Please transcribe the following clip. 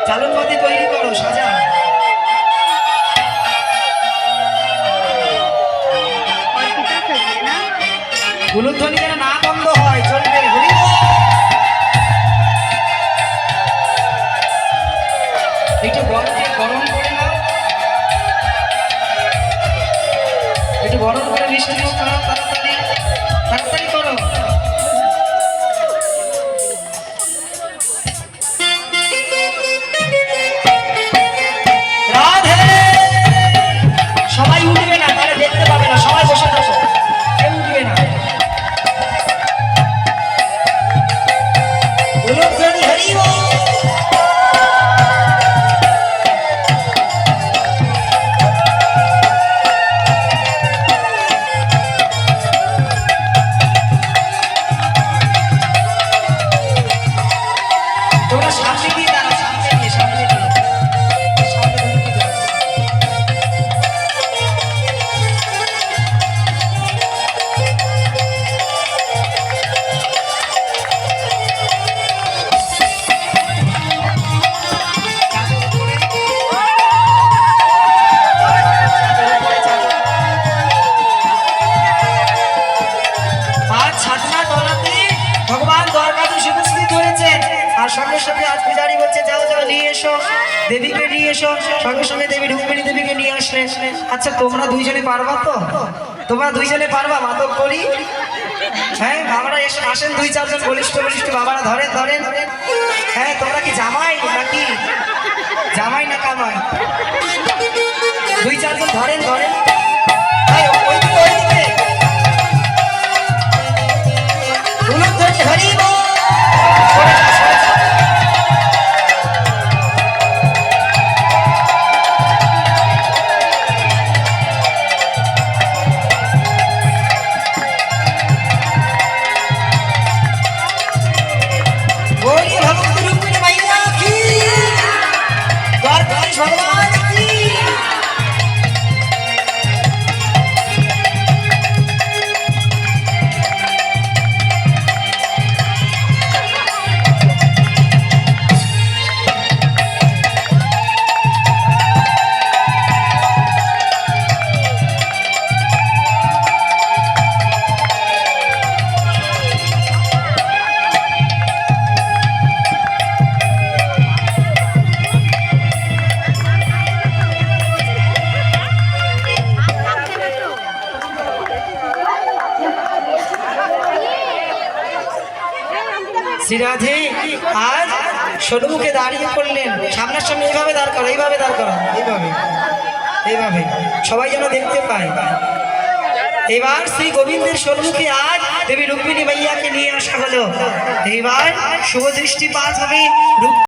চালন পথে তৈরি করো, সাজা। উলুধ্বনি যেন না বন্ধ হয়, চলবে। একটু গরম করে নাও, একটু গরম করে মিষ্টি খাও, তাড়াতাড়ি তাড়াতাড়ি করো। রাধে। সবাই উঠবে না, তাহলে দেখতে পাবে না, সবাই বসে থাকো, কেউ উঠবে না। উলুধ্বনি হরি বল। তোমরা সামনে দিয়ে দাঁড়াও, সামনে দিয়ে, সামনে দিয়ে, সামনে দিয়ে দাঁড়াও। আজ ছাতনা তলাতে ভগবান দ্বারকাধীশ উপস্থিত হয়েছেন, আর সঙ্গে সঙ্গে আজ পূজারি বলছে যাও যাও নিয়ে এসো দেবীকে, নিয়ে এসো। সঙ্গে সঙ্গে দেবী রুক্মিণী দেবীকে নিয়ে আসলেন। আচ্ছা তোমরা দুইজনে পারবা তো? তোমরা দুইজনে পারবা মাতক করি? হ্যাঁ বাবারা এসে আসেন, দুই চারজন বলিষ্ঠ বলিষ্ঠ বাবারা ধরেন ধরেন। হ্যাঁ তোমরা কি জামাই নাকি? জামাই না কামাই? দুই চারজন ধরেন ধরেন। ওইদিকে ওইদিকে উলুধ্বনি হরি বল। बोलिए भगवती रुक्मिणी मैया की, द्वारकाधीश भगवान की। শ্রীরাধে আজ সন্মুখে দাঁড়িয়ে পড়লেন, সামনাসামনি এইভাবে দাঁড় করো, এইভাবে দাঁড় করো, এইভাবে এইভাবে সবাই যেন দেখতে পায়। এবার শ্রী গোবিন্দের সন্মুখে আজ দেবী রুক্মিণী মাইয়াকে নিয়ে আসা হলো। এইবার শুভ দৃষ্টিপাত হবে।